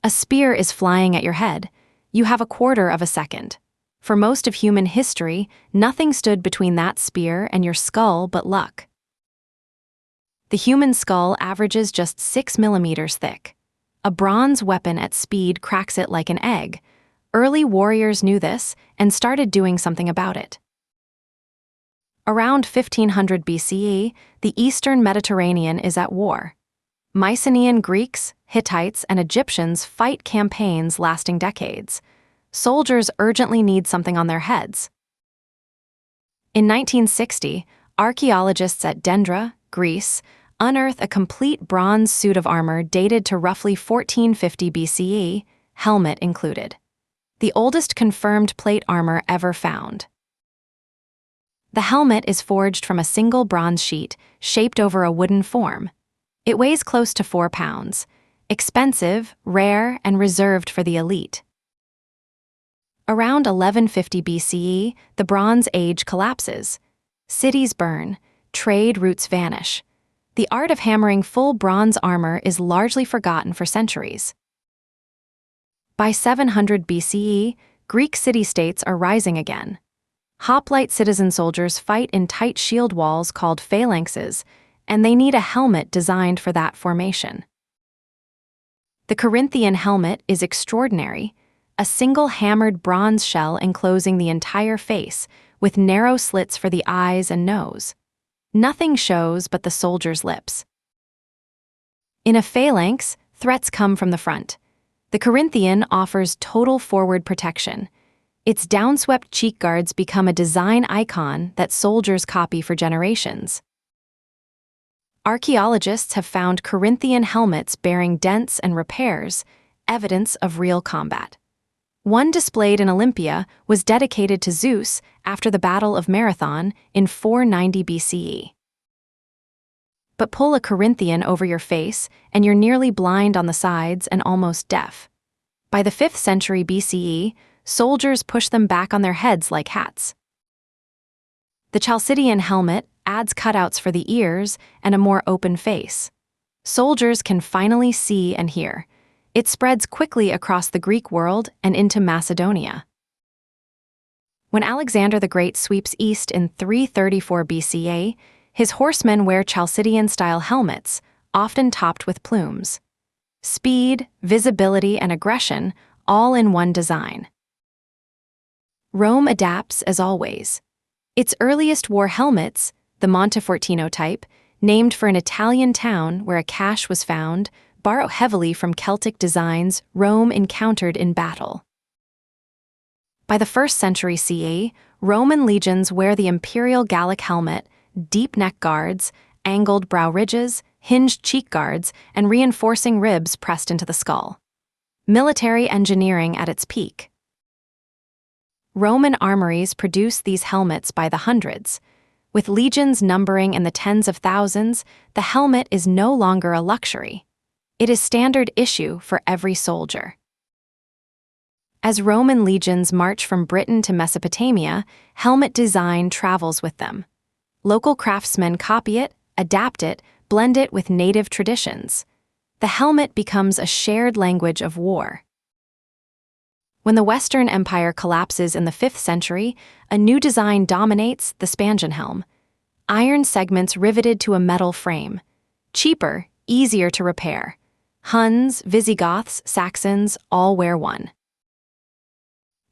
A spear is flying at your head. You have a quarter of a second. For most of human history, nothing stood between that spear and your skull but luck. The human skull averages just 6 millimeters thick. A bronze weapon at speed cracks it like an egg. Early warriors knew this and started doing something about it. Around 1500 BCE, the Eastern Mediterranean is at war. Mycenaean Greeks, Hittites, and Egyptians fight campaigns lasting decades. Soldiers urgently need something on their heads. In 1960, archaeologists at Dendra, Greece, unearth a complete bronze suit of armor dated to roughly 1450 BCE, helmet included. The oldest confirmed plate armor ever found. The helmet is forged from a single bronze sheet shaped over a wooden form. It weighs close to 4 pounds. Expensive, rare, and reserved for the elite. Around 1150 BCE, the Bronze Age collapses. Cities burn, trade routes vanish. The art of hammering full bronze armor is largely forgotten for centuries. By 700 BCE, Greek city-states are rising again. Hoplite citizen soldiers fight in tight shield walls called phalanxes, and they need a helmet designed for that formation. The Corinthian helmet is extraordinary, a single hammered bronze shell enclosing the entire face, with narrow slits for the eyes and nose. Nothing shows but the soldier's lips. In a phalanx, threats come from the front. The Corinthian offers total forward protection. Its downswept cheek guards become a design icon that soldiers copy for generations. Archaeologists have found Corinthian helmets bearing dents and repairs, evidence of real combat. One displayed in Olympia was dedicated to Zeus after the Battle of Marathon in 490 BCE. But pull a Corinthian over your face and you're nearly blind on the sides and almost deaf. By the 5th century BCE, soldiers pushed them back on their heads like hats. The Chalcidian helmet adds cutouts for the ears and a more open face. Soldiers can finally see and hear. It spreads quickly across the Greek world and into Macedonia. When Alexander the Great sweeps east in 334 BCE, his horsemen wear Chalcidian-style helmets, often topped with plumes. Speed, visibility, and aggression, all in one design. Rome adapts as always. Its earliest wore helmets, the Montefortino type, named for an Italian town where a cache was found, borrow heavily from Celtic designs Rome encountered in battle. By the 1st century CE, Roman legions wear the imperial Gallic helmet, deep neck guards, angled brow ridges, hinged cheek guards, and reinforcing ribs pressed into the skull. Military engineering at its peak. Roman armories produced these helmets by the hundreds. With legions numbering in the tens of thousands, the helmet is no longer a luxury. It is standard issue for every soldier. As Roman legions march from Britain to Mesopotamia, helmet design travels with them. Local craftsmen copy it, adapt it, blend it with native traditions. The helmet becomes a shared language of war. When the Western Empire collapses in the 5th century, a new design dominates the Spangenhelm. Iron segments riveted to a metal frame. Cheaper, easier to repair. Huns, Visigoths, Saxons all wear one.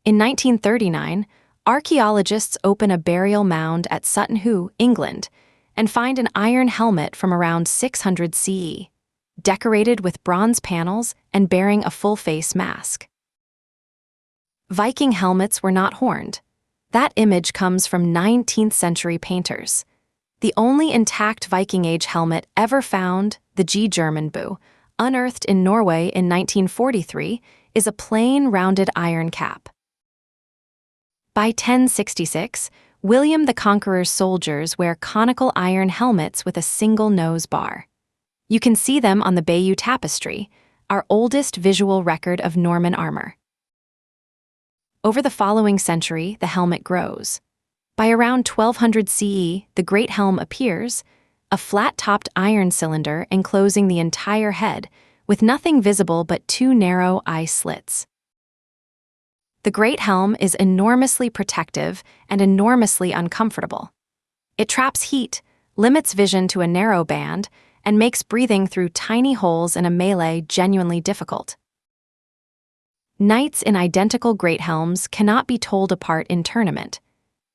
In 1939, archaeologists open a burial mound at Sutton Hoo, England, and find an iron helmet from around 600 CE, decorated with bronze panels and bearing a full-face mask. Viking helmets were not horned. That image comes from 19th century painters. The only intact Viking Age helmet ever found, the G. Germanbu, unearthed in Norway in 1943, is a plain, rounded iron cap. By 1066, William the Conqueror's soldiers wear conical iron helmets with a single nose bar. You can see them on the Bayeux Tapestry, our oldest visual record of Norman armor. Over the following century, the helmet grows. By around 1200 CE, the Great Helm appears, a flat-topped iron cylinder enclosing the entire head, with nothing visible but two narrow eye slits. The great helm is enormously protective and enormously uncomfortable. It traps heat, limits vision to a narrow band, and makes breathing through tiny holes in a melee genuinely difficult. Knights in identical great helms cannot be told apart in tournament.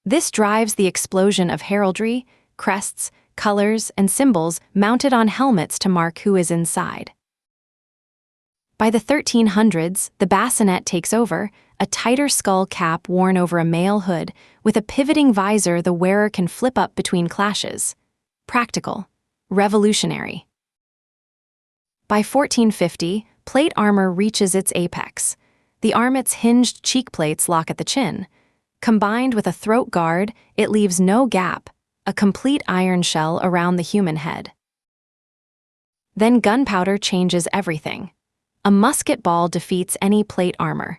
This drives the explosion of heraldry, crests, colors, and symbols mounted on helmets to mark who is inside. By the 1300s, the bassinet takes over, a tighter skull cap worn over a mail hood, with a pivoting visor the wearer can flip up between clashes. Practical. Revolutionary. By 1450, plate armor reaches its apex. The armet's hinged cheek plates lock at the chin. Combined with a throat guard, it leaves no gap, a complete iron shell around the human head. Then gunpowder changes everything. A musket ball defeats any plate armor.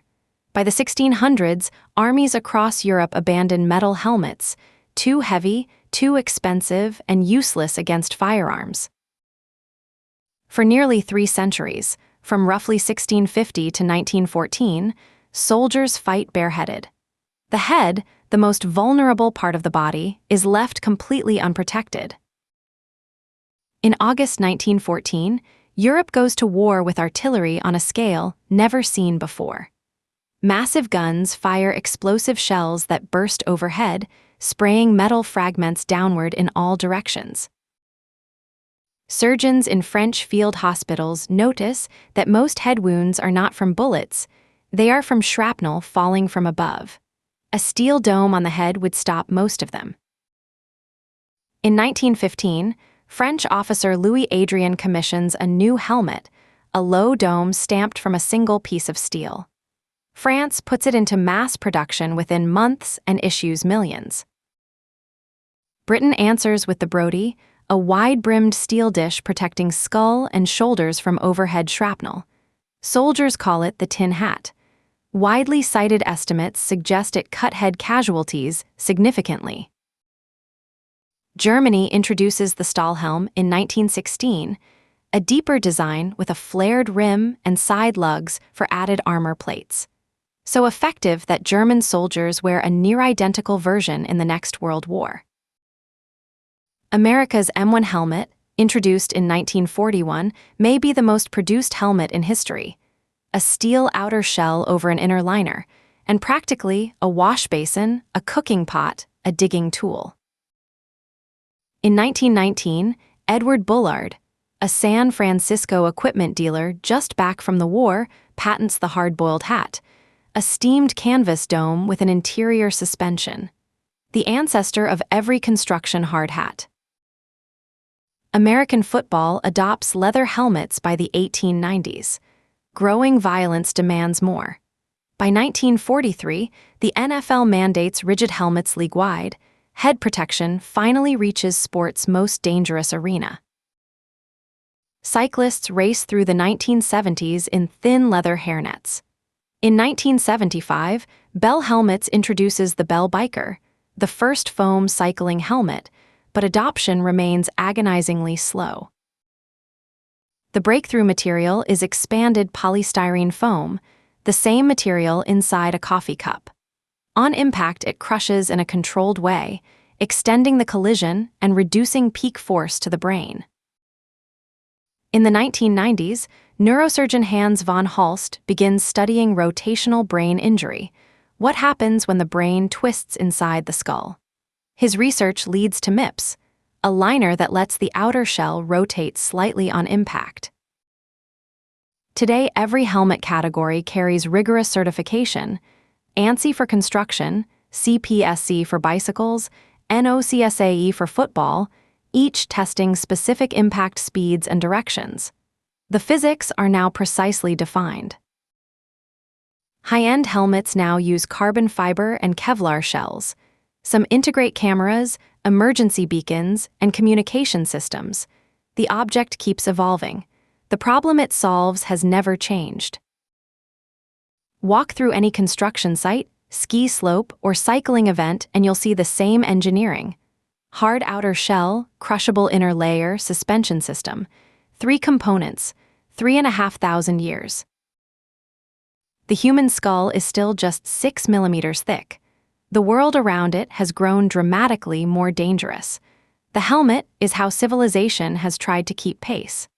By the 1600s, armies across Europe abandoned metal helmets, too heavy, too expensive, and useless against firearms. For nearly 3 centuries, from roughly 1650 to 1914, soldiers fight bareheaded. The head, the most vulnerable part of the body, is left completely unprotected. In August 1914, Europe goes to war with artillery on a scale never seen before. Massive guns fire explosive shells that burst overhead, spraying metal fragments downward in all directions. Surgeons in French field hospitals notice that most head wounds are not from bullets, they are from shrapnel falling from above. A steel dome on the head would stop most of them. In 1915, French officer Louis Adrien commissions a new helmet, a low dome stamped from a single piece of steel. France puts it into mass production within months and issues millions. Britain answers with the Brodie, a wide-brimmed steel dish protecting skull and shoulders from overhead shrapnel. Soldiers call it the tin hat. Widely cited estimates suggest it cut head casualties significantly. Germany introduces the Stahlhelm in 1916, a deeper design with a flared rim and side lugs for added armor plates. So effective that German soldiers wear a near-identical version in the next World War. America's M1 helmet, introduced in 1941, may be the most produced helmet in history. A steel outer shell over an inner liner, and practically a wash basin, a cooking pot, a digging tool. In 1919, Edward Bullard, a San Francisco equipment dealer just back from the war, patents the hard-boiled hat, a steamed canvas dome with an interior suspension, the ancestor of every construction hard hat. American football adopts leather helmets by the 1890s. Growing violence demands more. By 1943, the NFL mandates rigid helmets league-wide. Head protection finally reaches sport's most dangerous arena. Cyclists race through the 1970s in thin leather hairnets. In 1975, Bell Helmets introduces the Bell Biker, the first foam cycling helmet, but adoption remains agonizingly slow. The breakthrough material is expanded polystyrene foam, the same material inside a coffee cup. On impact, it crushes in a controlled way, extending the collision and reducing peak force to the brain. In the 1990s, neurosurgeon Hans von Holst begins studying rotational brain injury, what happens when the brain twists inside the skull. His research leads to MIPS, a liner that lets the outer shell rotate slightly on impact. Today, every helmet category carries rigorous certification: ANSI for construction, CPSC for bicycles, NOCSAE for football, each testing specific impact speeds and directions. The physics are now precisely defined. High-end helmets now use carbon fiber and Kevlar shells. Some integrate cameras, emergency beacons, and communication systems. The object keeps evolving. The problem it solves has never changed. Walk through any construction site, ski slope, or cycling event and you'll see the same engineering. Hard outer shell, crushable inner layer, suspension system. 3 components, 3,500 years. The human skull is still just 6 millimeters thick. The world around it has grown dramatically more dangerous. The helmet is how civilization has tried to keep pace.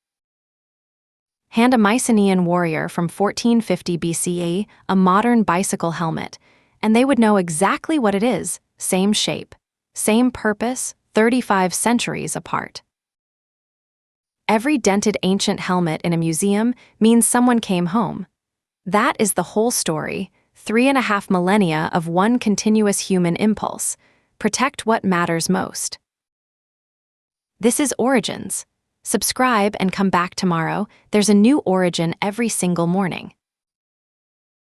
Hand a Mycenaean warrior from 1450 BCE a modern bicycle helmet, and they would know exactly what it is, same shape, same purpose, 35 centuries apart. Every dented ancient helmet in a museum means someone came home. That is the whole story, 3.5 millennia of one continuous human impulse: protect what matters most. This is Origins. Subscribe and come back tomorrow. There's a new origin every single morning.